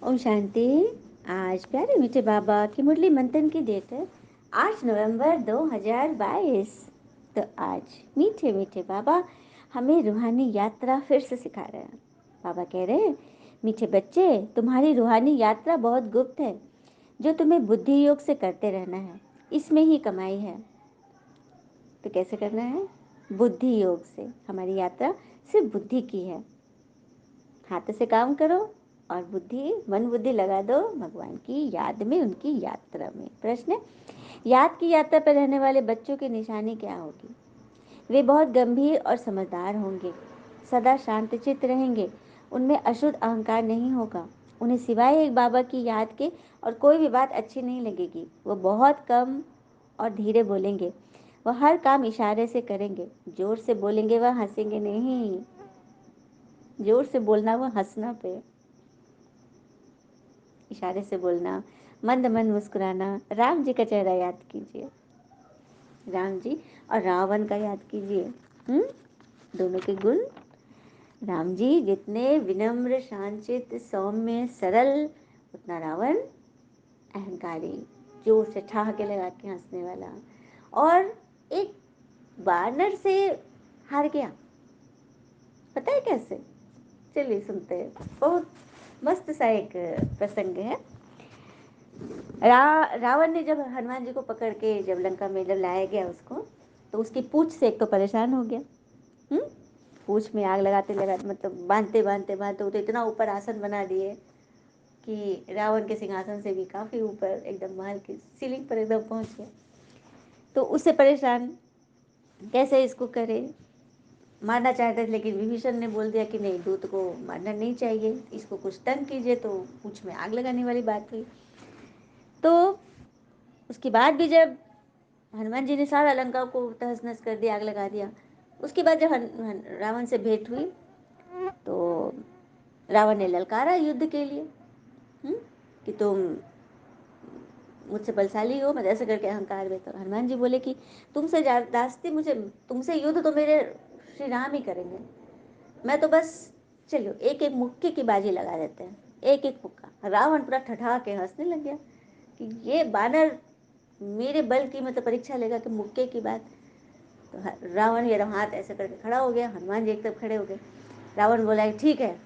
ओम शांति। आज प्यारे मीठे बाबा की मुरली मंथन की डेट है 8 नवंबर 2022। तो आज मीठे मीठे बाबा हमें रूहानी यात्रा फिर से सिखा रहे हैं। बाबा कह रहे हैं, मीठे बच्चे, तुम्हारी रूहानी यात्रा बहुत गुप्त है, जो तुम्हें बुद्धि योग से करते रहना है। इसमें ही कमाई है। तो कैसे करना है? बुद्धि योग से। हमारी यात्रा सिर्फ बुद्धि की है। हाथ से काम करो और मन बुद्धि लगा दो भगवान की याद में, उनकी यात्रा में। प्रश्न: याद की यात्रा पर रहने वाले बच्चों की निशानी क्या होगी? वे बहुत गंभीर और समझदार होंगे, सदा शांतचित्त रहेंगे, उनमें अशुद्ध अहंकार नहीं होगा, उन्हें सिवाय एक बाबा की याद के और कोई भी बात अच्छी नहीं लगेगी। वो बहुत कम और धीरे बोलेंगे, वह हर काम इशारे से करेंगे, जोर से बोलेंगे, वह हंसेंगे नहीं। जोर से बोलना, वह हंसना पे। इशारे से बोलना, मंद मंद मुस्कुराना। राम जी का चेहरा याद कीजिए, राम जी और रावण का याद कीजिए। दोनों के गुण। राम जी जितने विनम्र, शांतचित्त, सौम्य, सरल, उतना रावण अहंकारी, जोर से ठहाके लगा के हंसने वाला। और एक बानर से हार गया, पता है कैसे? चलिए सुनते हैं। बहुत मस्त सा एक प्रसंग है। रावण ने जब हनुमान जी को पकड़ के जब लंका में जब लाया गया उसको, तो उसकी पूंछ से एक तो परेशान हो गया। पूंछ में आग लगाते लगाते, मतलब बांधते बांधते बांधते, वो तो इतना ऊपर आसन बना दिए कि रावण के सिंहासन से भी काफी ऊपर, एकदम महल की सीलिंग पर एकदम पहुंच गया। तो उससे परेशान, कैसे इसको करे, मारना चाहते थे, लेकिन विभीषण ने बोल दिया कि नहीं, दूत को मारना नहीं चाहिए, इसको कुछ तंग कीजिए। तो पूंछ में आग लगाने वाली बात हुई। तो उसके बाद भी जब हनुमान जी ने सारा लंका को तहस नहस कर दिया, आग लगा दिया, उसके बाद जब रावण से भेंट हुई तो रावण ने ललकारा युद्ध के लिए, कि तुम मुझसे बलशाली हो, मतलब ऐसे करके अहंकार में। तो हनुमान जी बोले कि तुमसे जास्ती मुझे, तुमसे युद्ध तो मेरे श्री राम ही करेंगे, मैं तो बस, चलो एक एक मुक्के की बाजी लगा देते हैं, एक एक मुक्का। रावण पूरा ठठा के हंसने लग गया कि ये बानर मेरे बल की मतलब परीक्षा लेगा कि मुक्के की बात। तो रावण ये हाथ ऐसे करके खड़ा हो गया, हनुमान जी एक तरफ खड़े हो गए। रावण बोला ठीक है,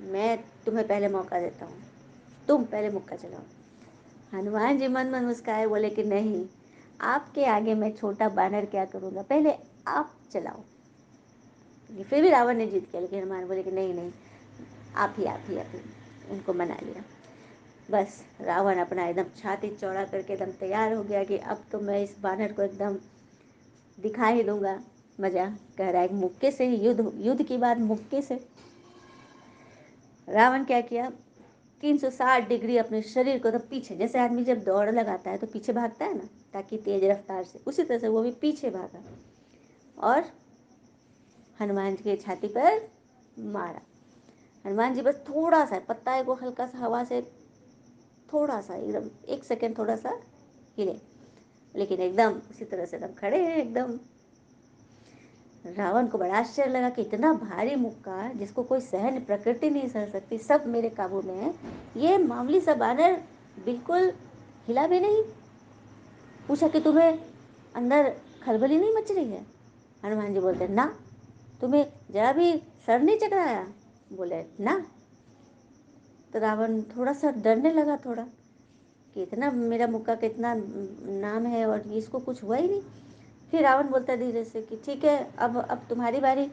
मैं तुम्हें पहले मौका देता हूँ, तुम पहले मुक्का चलाओ। हनुमान जी मन मन मुस्काए, बोले कि नहीं, आपके आगे मैं छोटा बानर क्या करूँगा, पहले आप चलाओ। फिर भी रावण ने जीत किया, लेकिन हनुमान बोले कि नहीं नहीं, आप ही आप ही आप ही। उनको मना लिया। बस रावण अपना एकदम छाती चौड़ा करके एकदम तैयार हो गया कि अब तो मैं इस बानर को एकदम दिखा ही दूंगा मजा। कह रहा है मुक्के से ही युद्ध की बात मुक्के से। रावण क्या किया, 360 डिग्री अपने शरीर को तो पीछे, जैसे आदमी जब दौड़ लगाता है तो पीछे भागता है ना ताकि तेज रफ्तार से, उसी तरह से वो भी पीछे भागा और हनुमान जी की छाती पर मारा। हनुमान जी बस थोड़ा सा पत्ता को हल्का सा हवा से थोड़ा सा, एकदम 1 सेकंड थोड़ा सा हिले, लेकिन एकदम उसी तरह से एकदम खड़े हैं एकदम। रावण को बड़ा आश्चर्य लगा कि इतना भारी मुक्का जिसको कोई सहन प्रकृति नहीं सह सकती, सब मेरे काबू में है, ये मामूली सा बानर बिल्कुल हिला भी नहीं। पूछा कि तुम्हें अंदर खलबली नहीं मच रही है? हनुमान जी बोलते ना। तुम्हें जरा भी सर नहीं चकराया? बोले ना। तो रावण थोड़ा सा डरने लगा, थोड़ा कि इतना मेरा मुक्का कितना नाम है और इसको कुछ हुआ ही नहीं। फिर रावण बोलता धीरे से कि ठीक है, अब तुम्हारी बारी।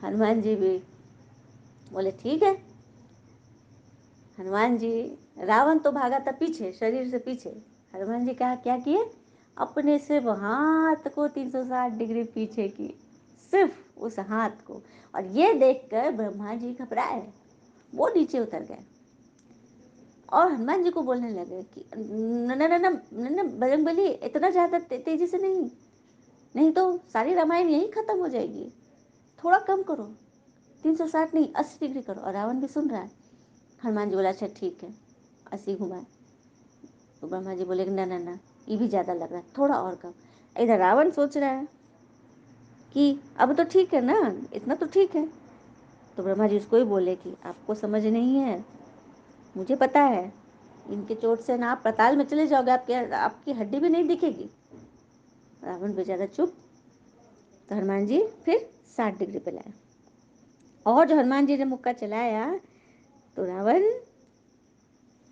हनुमान जी भी बोले ठीक है। हनुमान जी, रावण तो भागा था पीछे, शरीर से पीछे। हनुमान जी क्या क्या किए, अपने सिर्फ हाथ को 360 डिग्री पीछे की, सिर्फ उस हाथ को। और ये देखकर ब्रह्मा जी घबराए, वो नीचे उतर गए और हनुमान जी को बोलने लगे कि न न न न न बजरंगबली, इतना ज़्यादा तेजी से नहीं, नहीं तो सारी रामायण यहीं खत्म हो जाएगी, थोड़ा कम करो, 360 नहीं 80 डिग्री करो। और रावण भी सुन रहा है। हनुमान जी बोला अच्छा ठीक है, 80 घुमाए। तो ब्रह्मा जी बोले ना ना ना, ये भी ज़्यादा लग रहा है, थोड़ा और कम। इधर रावण सोच रहा है कि अब तो ठीक है ना, इतना तो ठीक है। तो ब्रह्मा जी उसको ही बोले कि आपको समझ नहीं है, मुझे पता है, इनके चोट से ना आप पाताल में चले जाओगे, आपकी हड्डी भी नहीं दिखेगी। रावण बेचारा चुप। तो हनुमान जी फिर 60 डिग्री पे लाए, और जो हनुमान जी ने मुक्का चलाया तो रावण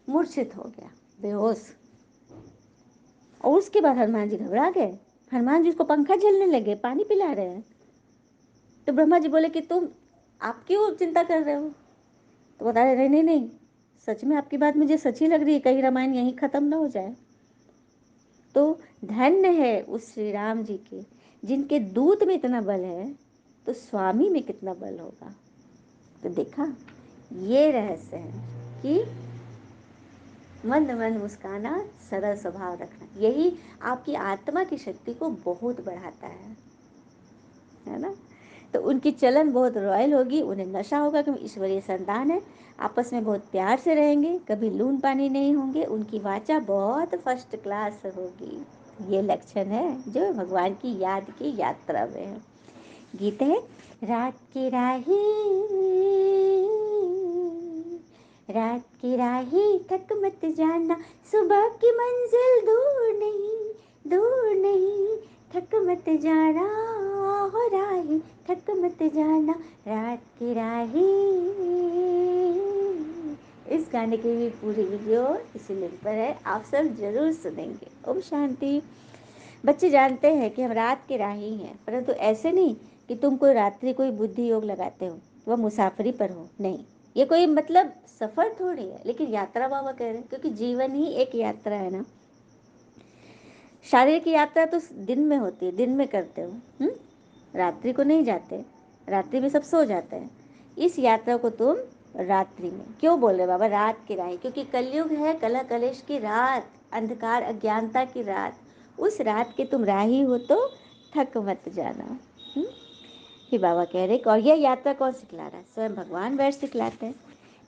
मूर्छित हो गया, बेहोश। और उसके बाद हनुमान जी घबरा गए। हनुमान जी उसको पंखा झेलने लगे, पानी पिला रहे हैं। तो ब्रह्मा जी बोले कि तुम, आप क्यों चिंता कर रहे हो? तो बता रहे, नहीं नहीं नहीं, सच में आपकी बात मुझे सच्ची लग रही है, कहीं रामायण यहीं खत्म ना हो जाए। तो धन्य है उस श्री राम जी के, जिनके दूत में इतना बल है, तो स्वामी में कितना बल होगा। तो देखा, ये रहस्य है कि मंद मंद मुस्काना, सरल स्वभाव रखना, यही आपकी आत्मा की शक्ति को बहुत बढ़ाता है ना। तो उनकी चलन बहुत रॉयल होगी, उन्हें नशा होगा कि ईश्वरीय संतान है, आपस में बहुत प्यार से रहेंगे, कभी लून पानी नहीं होंगे, उनकी वाचा बहुत फर्स्ट क्लास होगी। ये लक्षण है जो भगवान की याद की यात्रा में है। गीत है, रात की राही, रात की राही थक मत जाना, सुबह की मंजिल दूर नहीं, दूर नहीं, थक मत जाना हो राही, थक मत जाना, रात की राही। इस गाने की भी पूरी वीडियो इसी लिंक पर है, आप सब जरूर सुनेंगे। ओम शांति। बच्चे जानते हैं कि हम रात के राही हैं, परंतु ऐसे नहीं कि तुम कोई रात्रि कोई बुद्धि योग लगाते हो, वह मुसाफरी पर हो, नहीं, ये कोई मतलब सफर थोड़ी है, लेकिन यात्रा बाबा कह रहे हैं, क्योंकि जीवन ही एक यात्रा है ना। शारीरिक यात्रा तो दिन में होती है, दिन में करते हो, रात्रि को नहीं जाते, रात्रि में सब सो जाते हैं। इस यात्रा को तुम रात्रि में क्यों बोल रहे बाबा, रात की राही? क्योंकि कलयुग है, कलह कलेश की रात, अंधकार अज्ञानता की रात, उस रात के तुम राही हो, तो थक मत जाना। फिर बाबा कह रहे, और यह यात्रा कौन सिखला रहा है? स्वयं भगवान बैठ सिखलाते हैं।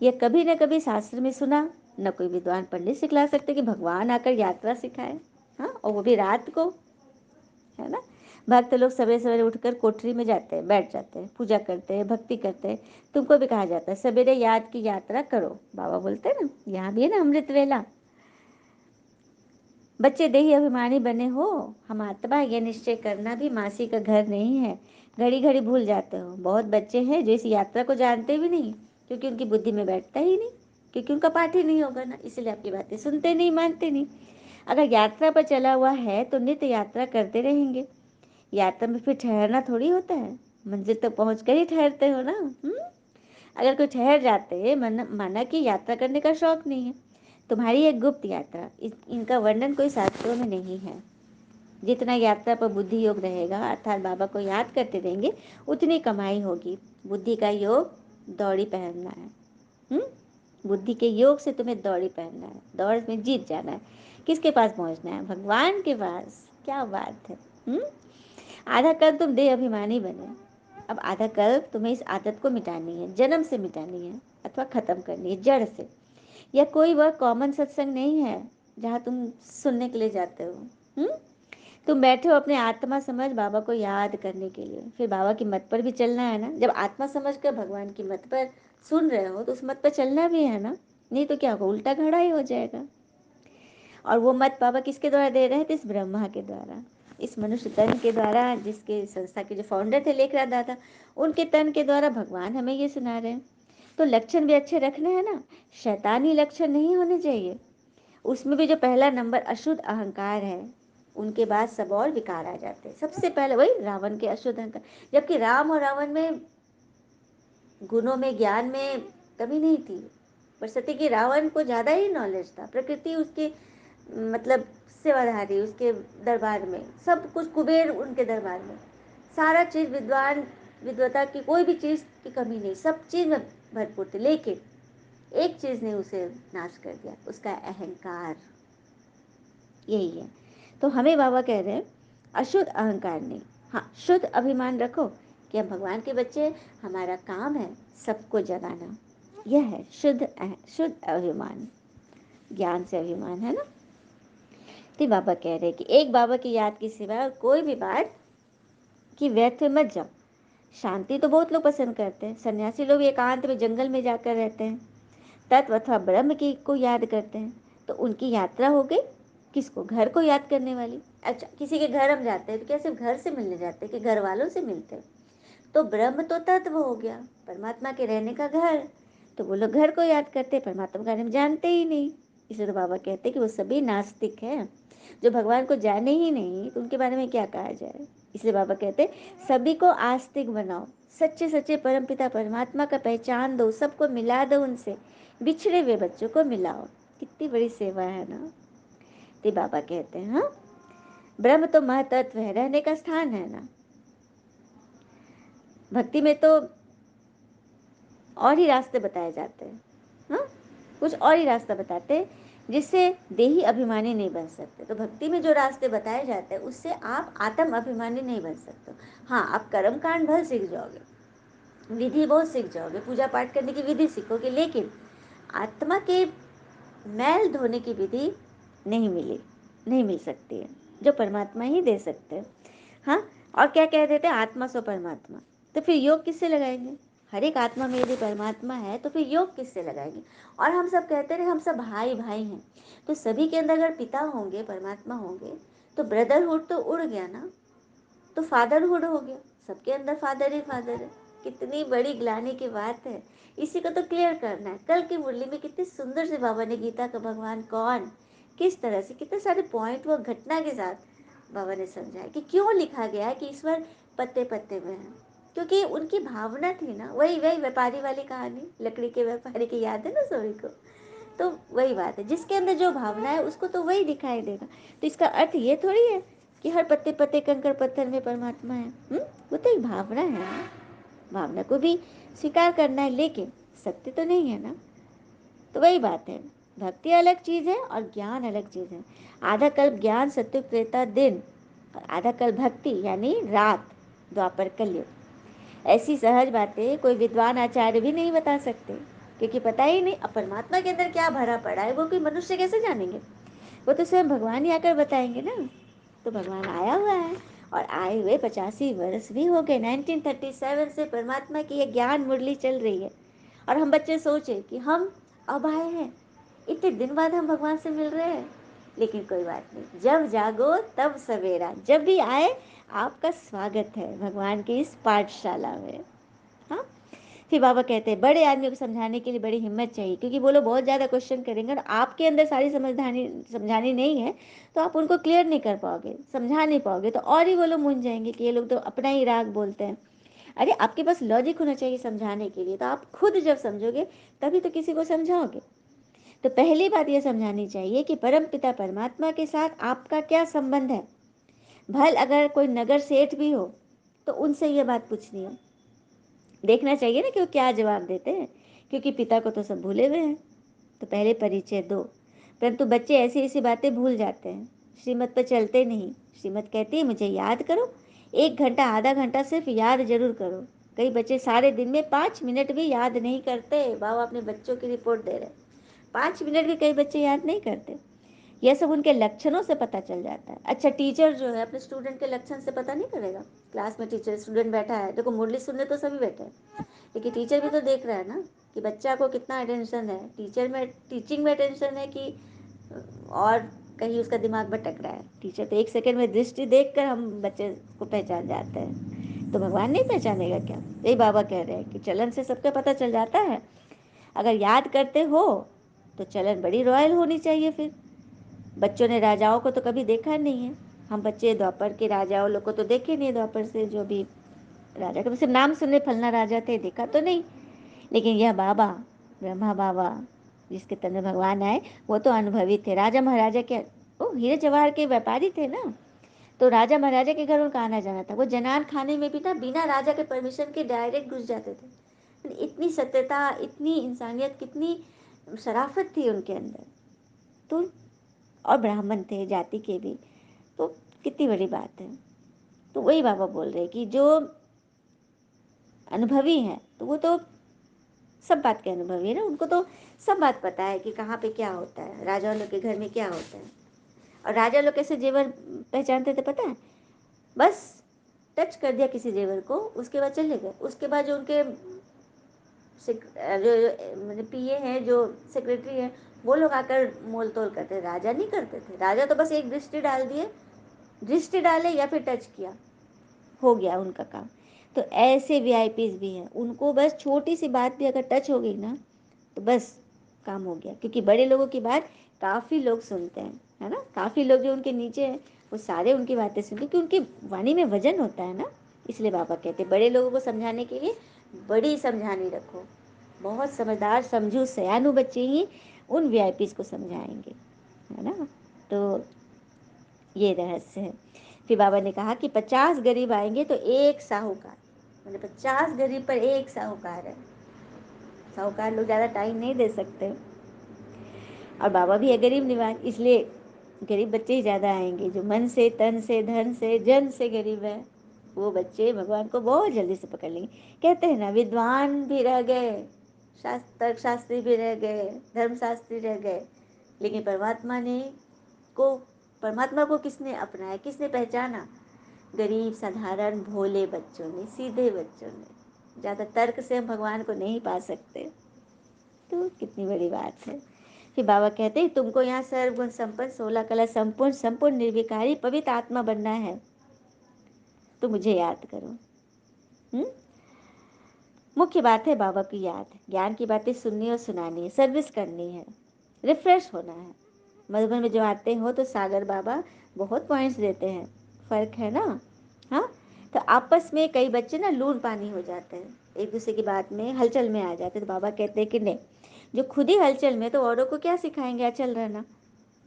यह कभी न कभी शास्त्र में सुना, न कोई विद्वान पंडित सिखला सकते कि भगवान आकर यात्रा सिखाए, हाँ, और वो भी रात को, है ना। भक्त लोग सवेरे सवेरे उठकर कोठरी में जाते हैं, बैठ जाते हैं, पूजा करते हैं, भक्ति करते हैं। तुमको भी कहा जाता है सवेरे याद की यात्रा करो, बाबा बोलते हैं ना, यहाँ भी है ना अमृत वेला। बच्चे देही अभिमानी बने हो, हम आत्मा, यह निश्चय करना भी मासी का घर नहीं है। घड़ी घड़ी भूल जाते हो। बहुत बच्चे हैं जो इस यात्रा को जानते भी नहीं, क्योंकि उनकी बुद्धि में बैठता ही नहीं, क्योंकि उनका पाठ ही नहीं होगा ना, इसलिए आपकी बातें सुनते नहीं, मानते नहीं। अगर यात्रा पर चला हुआ है तो नित्य यात्रा करते रहेंगे। यात्रा में फिर ठहरना थोड़ी होता है, मंजिल तक पहुँच कर ही ठहरते हो ना। अगर कोई ठहर जाते, माना कि यात्रा करने का शौक नहीं है। तुम्हारी एक गुप्त यात्रा, इनका वर्णन कोई शास्त्रों में नहीं है। जितना यात्रा पर बुद्धि योग रहेगा, अर्थात बाबा को याद करते रहेंगे, उतनी कमाई होगी। बुद्धि का योग दौड़ी पहनना है, बुद्धि के योग से तुम्हें दौड़ी पहनना है, दौड़ में जीत जाना है। किसके पास पहुंचना है? भगवान के पास। क्या बात है। आधा कल तुम देह अभिमानी बने, अब आधा कल तुम्हें इस आदत को मिटानी है, जन्म से मिटानी है, अथवा खत्म करनी है जड़ से। यह कोई वह कॉमन सत्संग नहीं है जहाँ तुम सुनने के लिए जाते हो। तुम बैठे हो अपने आत्मा समझ बाबा को याद करने के लिए, फिर बाबा की मत पर भी चलना है ना। जब आत्मा समझ कर भगवान की मत पर सुन रहे हो तो उस मत पर चलना भी है ना, नहीं तो क्या होगा, उल्टा घड़ा ही हो जाएगा। और वो मत बाबा किसके द्वारा दे रहे थे? इस ब्रह्मा के द्वारा, इस मनुष्य तन के द्वारा, जिसके संस्था के जो फाउंडर थे लेखराज दादा, उनके तन के द्वारा भगवान हमें ये सुना रहे हैं। तो लक्षण भी अच्छे रखने हैं ना, शैतानी लक्षण नहीं होने चाहिए। उसमें भी जो पहला नंबर अशुद्ध अहंकार है, उनके बाद सब और विकार आ जाते हैं। सबसे पहले वही रावण के अशुद्ध अहंकार, जबकि राम और रावण में गुणों में, ज्ञान में कमी नहीं थी, पर सत्य कि रावण को ज़्यादा ही नॉलेज था। प्रकृति उसके मतलब सेवाधारी, उसके दरबार में सब कुछ, कुबेर उनके दरबार में, सारा चीज़ विद्वान, विद्वता की कोई भी चीज़ की कमी नहीं, सब चीज़ में भरपूर थे। लेकिन एक चीज़ ने उसे नाश कर दिया, उसका अहंकार। यही है। तो हमें बाबा कह रहे हैं अशुद्ध अहंकार नहीं, हाँ, शुद्ध अभिमान रखो कि हम भगवान के बच्चे, हमारा काम है सबको जगाना। यह है शुद्ध अभिमान, ज्ञान से अभिमान, है ना। तो बाबा कह रहे हैं कि एक बाबा की याद के सिवा कोई भी बात की व्यर्थ में मत जाओ। शांति तो बहुत लोग पसंद करते हैं, सन्यासी लोग एकांत में जंगल में जाकर रहते हैं, तत्व अथवा ब्रह्म की को याद करते हैं तो उनकी यात्रा हो गई किसको, घर को याद करने वाली। अच्छा, किसी के घर हम जाते हैं तो क्या सिर्फ घर से मिलने जाते हैं कि घर वालों से मिलते हैं? तो ब्रह्म तो तत्व हो गया, परमात्मा के रहने का घर, तो वो लोग घर को याद करते, परमात्मा के बारे में जानते ही नहीं। इसलिए तो बाबा कहते हैं कि वो सभी नास्तिक हैं, जो भगवान को जाने ही नहीं तो उनके बारे में क्या कहा जाए। इसलिए बाबा कहते हैं सभी को आस्तिक बनाओ, सच्चे सच्चे परमपिता परमात्मा का पहचान दो, सबको मिला दो उनसे, बिछड़े हुए बच्चों को मिलाओ। कितनी बड़ी सेवा है ना। तो बाबा कहते हैं हाँ, ब्रह्म तो महतत्व है, रहने का स्थान है ना। भक्ति में तो और ही रास्ते बताए जाते हैं, हाँ, कुछ और ही रास्ता बताते हैं जिससे देही अभिमानी नहीं बन सकते। तो भक्ति में जो रास्ते बताए जाते हैं उससे आप आत्म अभिमानी नहीं बन सकते। हाँ, आप कर्म कांड भल सीख जाओगे, विधि बहुत सीख जाओगे, पूजा पाठ करने की विधि सीखोगे, लेकिन आत्मा के मैल धोने की विधि नहीं मिल सकती है, जो परमात्मा ही दे सकते हैं। हाँ, और क्या कह देते हैं, आत्मा सो परमात्मा। तो फिर योग किससे लगाएंगे? हर एक आत्मा में यदि परमात्मा है तो फिर योग किससे लगाएंगे? और हम सब कहते रहे हम सब भाई भाई हैं, तो सभी के अंदर अगर पिता होंगे, परमात्मा होंगे, तो ब्रदरहुड तो उड़ गया ना, तो फादरहुड हो गया, सबके अंदर फादर ही फादर है। कितनी बड़ी ग्लानि की बात है, इसी को तो क्लियर करना है। कल की मुरली में कितनी सुंदर से बाबा ने गीता का भगवान कौन, किस तरह से, कितने सारे पॉइंट वो घटना के साथ बाबा ने समझाया कि क्यों लिखा गया है कि ईश्वर पत्ते पत्ते में है। क्योंकि उनकी भावना थी ना, वही वही व्यापारी वाली कहानी, लकड़ी के व्यापारी की याद है ना सभी को। तो वही बात है, जिसके अंदर जो भावना है उसको तो वही दिखाई देगा। तो इसका अर्थ ये थोड़ी है कि हर पत्ते पत्ते कंकड़ पत्थर में परमात्मा है। वो तो एक भावना है ना, भावना को भी स्वीकार करना है, लेकिन सत्य तो नहीं है ना। तो वही बात है, भक्ति अलग चीज है और ज्ञान अलग चीज है। आधा कल्प ज्ञान, सत्य त्रेता दिन, और आधा कल्प भक्ति यानी रात, द्वापर कलयुग। ऐसी सहज बातें कोई विद्वान आचार्य भी नहीं बता सकते, क्योंकि पता ही नहीं अब परमात्मा के अंदर क्या भरा पड़ा है, वो कोई मनुष्य कैसे जानेंगे? वो तो स्वयं भगवान ही आकर बताएंगे ना। तो भगवान आया हुआ है, और आए हुए 85 वर्ष भी हो गए। 1937 से परमात्मा की ये ज्ञान मुरली चल रही है, और हम बच्चे सोचे कि हम अब आए हैं, इतने दिन बाद हम भगवान से मिल रहे हैं। लेकिन कोई बात नहीं, जब जागो तब सवेरा, जब भी आए आपका स्वागत है भगवान की इस पाठशाला में। हाँ, फिर बाबा कहते हैं बड़े आदमियों को समझाने के लिए बड़ी हिम्मत चाहिए, क्योंकि वो लोग बहुत ज़्यादा क्वेश्चन करेंगे और आपके अंदर सारी समझानी नहीं है, तो आप उनको क्लियर नहीं कर पाओगे, समझा नहीं पाओगे, तो और ही वो लोग मुंझ जाएंगे कि ये लोग तो अपना ही राग बोलते हैं। अरे आपके पास लॉजिक होना चाहिए समझाने के लिए, तो आप खुद जब समझोगे तभी तो किसी को समझाओगे। तो पहली बात यह समझानी चाहिए कि परम पिता परमात्मा के साथ आपका क्या संबंध है। भल अगर कोई नगर सेठ भी हो तो उनसे ये बात पूछनी है, देखना चाहिए ना कि वो क्या जवाब देते हैं, क्योंकि पिता को तो सब भूले हुए हैं। तो पहले परिचय दो। परंतु बच्चे ऐसी ऐसी बातें भूल जाते हैं, श्रीमत पर चलते नहीं। श्रीमत कहती है मुझे याद करो, 1 घंटा आधा घंटा सिर्फ याद जरूर करो। कई बच्चे सारे दिन में 5 मिनट भी याद नहीं करते। बाबा अपने बच्चों की रिपोर्ट दे रहे हैं, 5 मिनट भी कई बच्चे याद नहीं करते। यह सब उनके लक्षणों से पता चल जाता है। अच्छा, टीचर जो है अपने स्टूडेंट के लक्षण से पता नहीं करेगा? क्लास में टीचर स्टूडेंट बैठा है, देखो मुरली सुनने तो सभी बैठे हैं, लेकिन टीचर भी तो देख रहा है ना कि बच्चा को कितना अटेंशन है, टीचर में टीचिंग में अटेंशन है कि और कहीं उसका दिमाग भटक रहा है। टीचर तो 1 सेकंड में दृष्टि देख कर हम बच्चे को पहचान जाते हैं, तो भगवान नहीं पहचानेगा क्या? यही बाबा कह रहे हैं कि चलन से सबका पता चल जाता है। अगर याद करते हो तो चलन बड़ी रॉयल होनी चाहिए। फिर बच्चों ने राजाओं को तो कभी देखा नहीं है, हम बच्चे द्वापर के राजाओं लोग को तो देखे नहीं, द्वापर से जो भी राजा कभी सिर्फ नाम सुने फलना राजा थे, देखा तो नहीं। लेकिन यह बाबा, ब्रह्मा बाबा जिसके तन में भगवान आए, वो तो अनुभवी थे। राजा महाराजा के, ओ हीरे जवाहर के व्यापारी थे ना, तो राजा महाराजा के घर उनका आना जाना था। वो जनान खाने में भी ना बिना राजा के परमिशन के डायरेक्ट घुस जाते थे। इतनी सत्यता, इतनी इंसानियत, कितनी शराफत थी उनके अंदर। तो और ब्राह्मण थे जाति के भी, तो कितनी बड़ी बात है। तो वही बाबा बोल रहे कि जो अनुभवी हैं तो वो तो सब बात के अनुभवी है ना, उनको तो सब बात पता है कि कहाँ पे क्या होता है, राजा लोग के घर में क्या होता है। और राजा लोग कैसे जेवर पहचानते थे पता है? बस टच कर दिया किसी जेवर को, उसके बाद चले गए। उसके बाद जो उनके मतलब पीए हैं, जो सेक्रेटरी हैं, वो लोग आकर मोल तोल करते, राजा नहीं करते थे। राजा तो बस एक दृष्टि डाल दिए, दृष्टि डाले या फिर टच किया, हो गया उनका काम। तो ऐसे वीआईपीज भी हैं, उनको बस छोटी सी बात भी अगर टच हो गई ना तो बस काम हो गया, क्योंकि बड़े लोगों की बात काफ़ी लोग सुनते हैं, है ना। काफ़ी लोग जो उनके नीचे हैं वो सारे उनकी बातें सुनते, क्योंकि उनकी वाणी में वजन होता है ना। इसलिए बाबा कहते हैं बड़े लोगों को समझाने के लिए बड़ी समझानी रखो। बहुत समझदार समझू सयानु बच्चे ही उन वीआईपीज को समझाएंगे, है ना। तो ये रहस्य है। फिर बाबा ने कहा कि 50 गरीब आएंगे तो एक साहूकार, मतलब 50 गरीब पर एक साहूकार है। साहूकार लोग ज़्यादा टाइम नहीं दे सकते, और बाबा भी है गरीब निवाज, इसलिए गरीब बच्चे ही ज़्यादा आएंगे। जो मन से, तन से, धन से, जन से गरीब है, वो बच्चे भगवान को बहुत जल्दी से पकड़ लेंगे। कहते हैं ना, विद्वान भी रह गए, तर्क शास्त्री भी रह गए, धर्मशास्त्री रह गए, लेकिन परमात्मा को किसने अपनाया, किसने पहचाना? गरीब साधारण भोले बच्चों ने, सीधे बच्चों ने। ज़्यादा तर्क से हम भगवान को नहीं पा सकते। तो कितनी बड़ी बात है। फिर बाबा कहते हैं तुमको यहाँ सर्वगुण संपन्न, 16 कला संपूर्ण, संपूर्ण निर्विकारी पवित्र आत्मा बनना है, तो मुझे याद करो। मुख्य बात है बाबा की याद, ज्ञान की बातें सुननी और सुनानी है, सर्विस करनी है, रिफ्रेश होना है। मधुबन में जो आते हो तो सागर बाबा बहुत पॉइंट्स देते हैं, फर्क है ना। हाँ, तो आपस में कई बच्चे ना लून पानी हो जाते हैं, एक दूसरे की बात में हलचल में आ जाते हैं। तो बाबा कहते हैं कि नहीं, जो खुद ही हलचल में, तो औरों को क्या सिखाएंगे अचल रहना।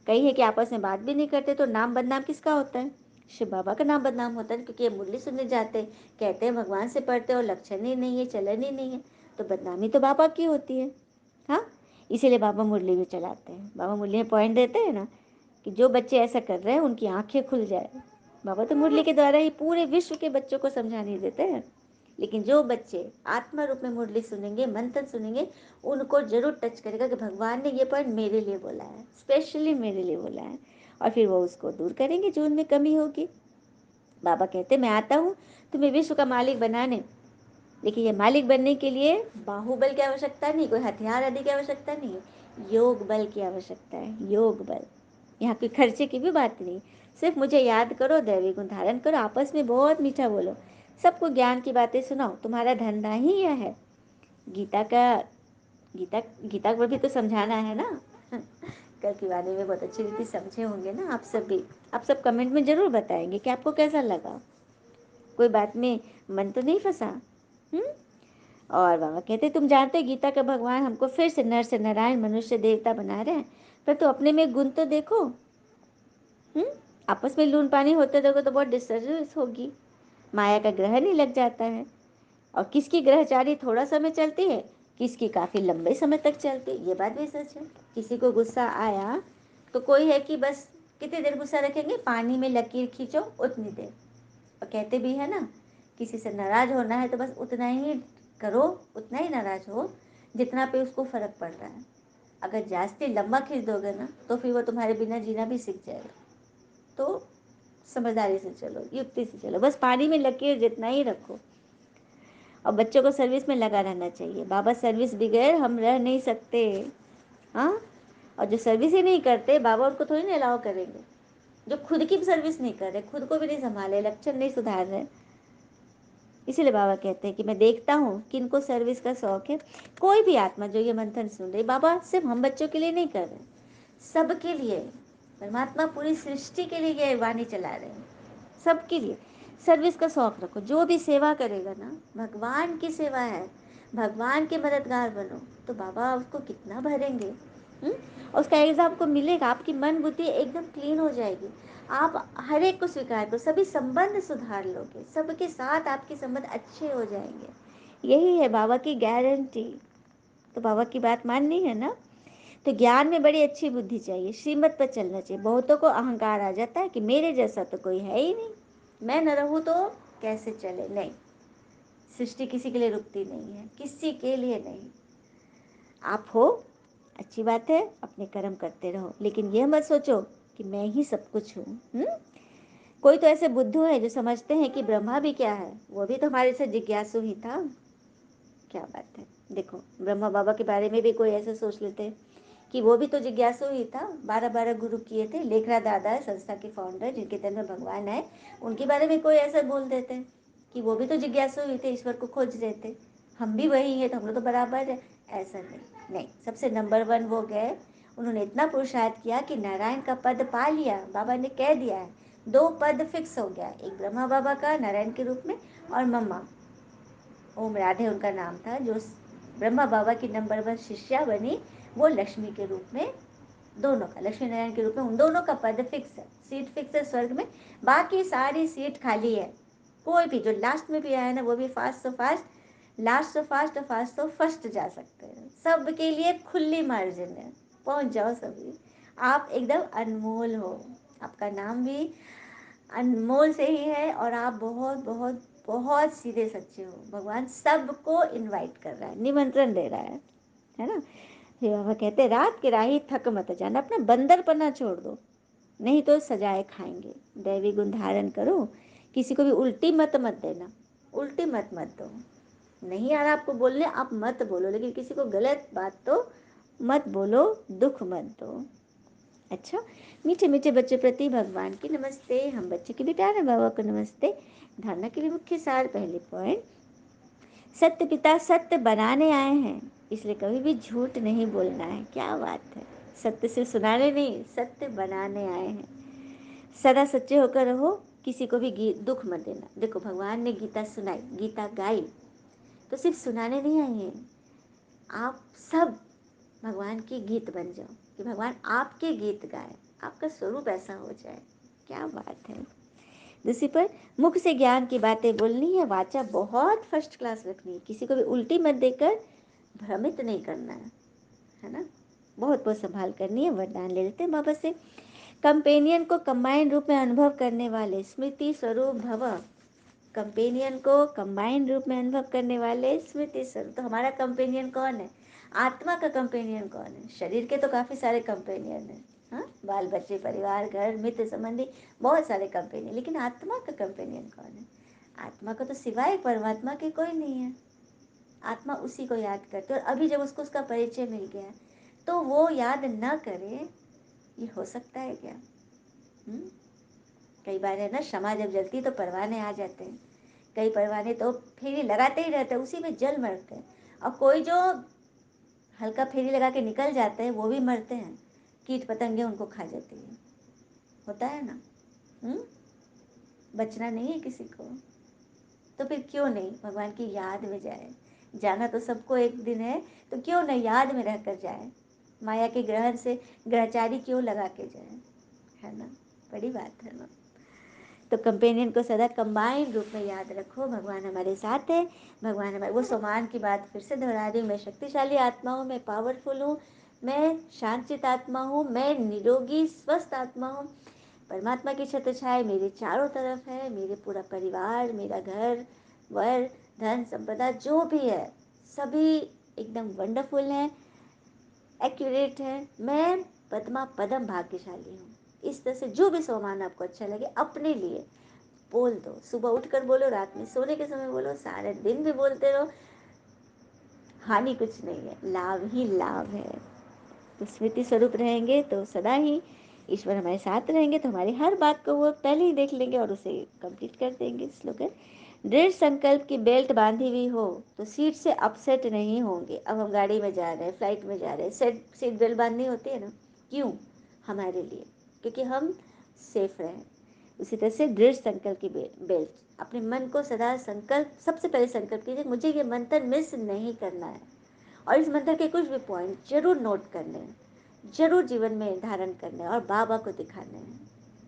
कई है कि आपस में बात भी नहीं करते, तो नाम बदनाम किसका होता है? शिव बाबा का नाम बदनाम होता है, क्योंकि ये मुरली सुनने जाते, कहते हैं भगवान से पढ़ते और लक्षण ही नहीं है, चलन ही नहीं है, तो बदनामी तो बाबा की होती है। हाँ, इसीलिए बाबा मुरली भी चलाते हैं। बाबा मुरली में पॉइंट देते हैं ना कि जो बच्चे ऐसा कर रहे हैं उनकी आंखें खुल जाए। बाबा तो मुरली के द्वारा ही पूरे विश्व के बच्चों को समझाने देते हैं, लेकिन जो बच्चे आत्मा रूप में मुरली सुनेंगे, मंथन सुनेंगे, उनको जरूर टच करेगा कि भगवान ने ये पॉइंट मेरे लिए बोला है, स्पेशली मेरे लिए बोला है, और फिर वो उसको दूर करेंगे जो उनमें कमी होगी। बाबा कहते मैं आता हूँ तुम्हें विश्व का मालिक बनाने, लेकिन ये मालिक बनने के लिए बाहुबल की आवश्यकता नहीं, कोई हथियार आदि की आवश्यकता नहीं है, योग बल की आवश्यकता है, योग बल। यहाँ कोई खर्चे की भी बात नहीं, सिर्फ मुझे याद करो, दैवी गुण धारण करो, आपस में बहुत मीठा बोलो, सबको ज्ञान की बातें सुनाओ, तुम्हारा धंधा ही यह है। गीता का गीता गीता पर भी तो समझाना है ना। कल की वाणी में बहुत अच्छी रीति समझे होंगे ना आप सब भी। आप सब कमेंट में जरूर बताएंगे कि आपको कैसा लगा, कोई बात में मन तो नहीं फंसा। और बाबा कहते तुम जानते गीता का भगवान हमको फिर से नर से नारायण, मनुष्य देवता बना रहे हैं, पर तो अपने में गुण तो देखो। आपस में लून पानी होते देखो तो बहुत डिस्टर्बेंस होगी, माया का ग्रह नहीं लग जाता है। और किसकी ग्रहचारी थोड़ा समय चलती है, किसकी काफ़ी लंबे समय तक चलती है, ये बात भी सच है। किसी को गुस्सा आया तो कोई है कि बस कितनी देर गुस्सा रखेंगे, पानी में लकीर खींचो उतनी देर। और कहते भी है ना, किसी से नाराज होना है तो बस उतना ही करो, उतना ही नाराज हो जितना पे उसको फर्क पड़ रहा है। अगर जास्ती लंबा खींच दोगे ना तो फिर वो तुम्हारे बिना जीना भी सीख जाएगा। तो समझदारी से चलो, युक्ति से चलो, बस पानी में लकीर जितना ही रखो। और बच्चों को सर्विस में लगा रहना चाहिए। बाबा सर्विस बगैर हम रह नहीं सकते। हाँ, और जो सर्विस ही नहीं करते बाबा उनको थोड़ी ना अलाउ करेंगे। जो खुद की सर्विस नहीं कर रहे, खुद को भी नहीं संभाले, लक्षण नहीं सुधार रहे, इसीलिए बाबा कहते हैं कि मैं देखता हूँ कि इनको सर्विस का शौक है। कोई भी आत्मा जो ये मंथन सुन रही, बाबा सिर्फ हम बच्चों के लिए नहीं कर रहे, सबके लिए। परमात्मा पूरी सृष्टि के लिए ये वाणी चला रहे हैं, सबके लिए। सर्विस का शौक रखो, जो भी सेवा करेगा ना, भगवान की सेवा है, भगवान के मददगार बनो, तो बाबा उसको कितना भरेंगे। और उसका एग्जाम आपको मिलेगा, आपकी मन बुद्धि एकदम क्लीन हो जाएगी, आप हर एक को स्वीकार करो, सभी संबंध सुधार लोगे, सबके साथ आपके संबंध अच्छे हो जाएंगे। यही है बाबा की गारंटी। तो बाबा की बात माननी है ना। तो ज्ञान में बड़ी अच्छी बुद्धि चाहिए, श्रीमत पर चलना चाहिए। बहुतों को अहंकार आ जाता है कि मेरे जैसा तो कोई है ही नहीं, मैं न रहूँ तो कैसे चले। नहीं, सृष्टि किसी के लिए रुकती नहीं है, किसी के लिए नहीं। आप हो, अच्छी बात है, अपने कर्म करते रहो, लेकिन यह मत सोचो कि मैं ही सब कुछ हूँ। कोई तो ऐसे बुद्धू है जो समझते हैं कि ब्रह्मा भी क्या है, वो भी तो हमारे से जिज्ञासु ही था। क्या बात है। देखो ब्रह्मा बाबा के बारे में भी कोई ऐसे सोच लेते हैं कि वो भी तो जिज्ञासु ही था, 12-12 गुरु किए थे। लेखराज दादा है संस्था के फाउंडर, जिनके तन में भगवान है, उनके बारे में कोई ऐसा बोल देते हैं कि वो भी तो जिज्ञासु ही थे, ईश्वर को खोज रहे थे, हम भी वही है तो हम लोग तो बराबर है। ऐसा नहीं, नहीं, सबसे नंबर 1 वो गए। उन्होंने इतना पुरुषार्थ किया कि नारायण का पद पा लिया, बाबा ने कह दिया है। 2 पद फिक्स हो गया, एक ब्रह्मा बाबा का नारायण के रूप में, और मम्मा ओम राधे उनका नाम था, जो ब्रह्मा बाबा की नंबर 1 शिष्या बनी, वो लक्ष्मी के रूप में, दोनों का लक्ष्मी नारायण के रूप में उन दोनों का पद फिक्स है, सीट फिक्स है स्वर्ग में। बाकी सारी सीट खाली है। कोई भी जो लास्ट में भी आया ना, वो भी फास्ट तो फास्ट, लास्ट तो फास्ट, फास्ट तो फर्स्ट जा सकते हैं। सबके लिए खुली मार्जिन है, पहुंच जाओ सभी। आप एकदम अनमोल हो, आपका नाम भी अनमोल से ही है, और आप बहुत बहुत बहुत सीधे सच्चे हो। भगवान सबको इनवाइट कर रहा है, निमंत्रण दे रहा है ना। हे बाबा कहते रात के राही थक मत जाना, अपना बंदरपना छोड़ दो, नहीं तो सजाए खाएंगे। दैवी गुण धारण करो, किसी को भी उल्टी मत मत देना, उल्टी मत दो। नहीं आ रहा आपको बोलने, आप मत बोलो, लेकिन किसी को गलत बात तो मत बोलो, दुख मत दो। अच्छा, मीठे मीठे बच्चे प्रति भगवान की नमस्ते। हम बच्चे के भी प्यारे बाबा को नमस्ते। धारणा के लिए मुख्य सार, पहले पॉइंट, सत्य पिता सत्य बनाने आए हैं, इसलिए कभी भी झूठ नहीं बोलना है। क्या बात है, सत्य सिर्फ सुनाने नहीं, सत्य बनाने आए हैं। सदा सच्चे होकर रहो, किसी को भी दुख मत देना। देखो भगवान ने गीता सुनाई, गीता गाई, तो सिर्फ सुनाने नहीं आई हैं। आप सब भगवान की गीत बन जाओ, कि भगवान आपके गीत गाए, आपका स्वरूप ऐसा हो जाए। क्या बात है। दूसरी पर, मुख से ज्ञान की बातें बोलनी है, वाचा बहुत फर्स्ट क्लास रखनी है, किसी को भी उल्टी मत देकर भ्रमित नहीं करना है ना। बहुत बहुत संभाल करनी है। वरदान ले लेते हैं बाबा से। कंपेनियन को कंबाइंड रूप में अनुभव करने वाले स्मृति स्वरूप भव। कंपेनियन को कंबाइंड रूप में अनुभव करने वाले स्मृति स्वरूप। तो हमारा कंपेनियन कौन है? आत्मा का कंपेनियन कौन है? शरीर के तो काफ़ी सारे कंपेनियन हैं, हाँ, बाल बच्चे, परिवार, घर, मित्र, संबंधी, बहुत सारे कंपेनियन, लेकिन आत्मा का कंपेनियन कौन है? आत्मा का तो सिवाय परमात्मा के कोई नहीं है। आत्मा उसी को याद करते, और अभी जब उसको उसका परिचय मिल गया तो वो याद न करे, ये हो सकता है क्या? कई बार है ना, क्षमा जब जलती तो परवाने आ जाते हैं। कई परवाने तो फेरी लगाते ही रहते हैं, उसी में जल मरते हैं। और कोई जो हल्का फेरी लगा के निकल जाते हैं, वो भी मरते हैं, कीट पतंगे उनको खा जाती है। होता है ना। बचना नहीं है किसी को, तो फिर क्यों नहीं भगवान की याद में जाए। जाना तो सबको एक दिन है, तो क्यों नहीं याद में रह कर जाए। माया के ग्रहण से ग्रहचारी क्यों लगा के जाए, है ना। बड़ी बात है ना। तो कंपेनियन को सदा कंबाइंड रूप में याद रखो। भगवान हमारे साथ है, भगवान हमारे, वो सम्मान की बात फिर से दोहरा रही हूँ, मैं शक्तिशाली आत्मा हूँ, मैं पावरफुल हूँ, मैं शांतचित आत्मा हूँ, मैं निरोगी स्वस्थ आत्मा हूँ। परमात्मा की छत्र छाया मेरे चारों तरफ है, मेरे पूरा परिवार, मेरा घर, वर, धन, संपदा जो भी है, सभी एकदम वंडरफुल है, एक्यूरेट है। मैं पद्मा पदम भाग्यशाली हूँ। इस तरह से जो भी सम्मान आपको अच्छा लगे अपने लिए बोल दो। सुबह उठकर बोलो, रात में सोने के समय बोलो, सारे दिन भी बोलते रहो। हानि कुछ नहीं है, लाभ ही लाभ है। तो स्मृति स्वरूप रहेंगे तो सदा ही ईश्वर हमारे साथ रहेंगे, तो हमारी हर बात को वो पहले ही देख लेंगे और उसे कंप्लीट कर देंगे। स्लोगन, दृढ़ संकल्प की बेल्ट बांधी हुई हो तो सीट से अपसेट नहीं होंगे। अब हम गाड़ी में जा रहे हैं, फ्लाइट में जा रहे हैं, सीट बेल्ट बांधनी होती है ना, क्यों? हमारे लिए, क्योंकि हम सेफ रहें। उसी तरह से दृढ़ संकल्प की बेल्ट, अपने मन को सदा संकल्प, सबसे पहले संकल्प कीजिए मुझे ये मंत्र मिस नहीं करना है, और इस मंत्र के कुछ भी पॉइंट जरूर नोट करने हैं, जरूर जीवन में धारण करने हैं और बाबा को दिखाने हैं,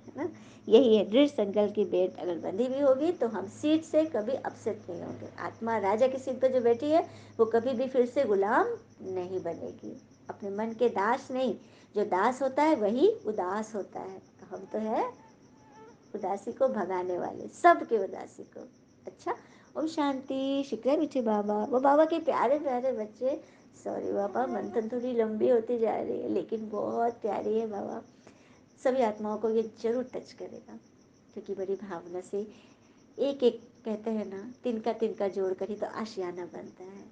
है ना। यही है दृढ़ संकल्प की बेल्ट अगर बंधी हुई होगी तो हम सीट से कभी अपसेट नहीं होंगे। आत्मा राजा की सीट पर जो बैठी है वो कभी भी फिर से गुलाम नहीं बनेगी, अपने मन के दास नहीं। जो दास होता है वही उदास होता है, तो हम तो है उदासी को भगाने वाले, सबके उदासी को। अच्छा, ओम शांति। शुक्र है मीठे बाबा, वो बाबा के प्यारे प्यारे बच्चे। सॉरी बाबा, मंथन थोड़ी लंबी होती जा रही है, लेकिन बहुत प्यारी है बाबा। सभी आत्माओं को ये जरूर टच करेगा, क्योंकि बड़ी भावना से एक एक, कहते हैं ना, तिनका तिनका जोड़ कर ही तो आशियाना बनता है।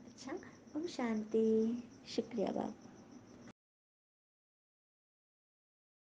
अच्छा, ओम शांति। शुक्रिया बाबा।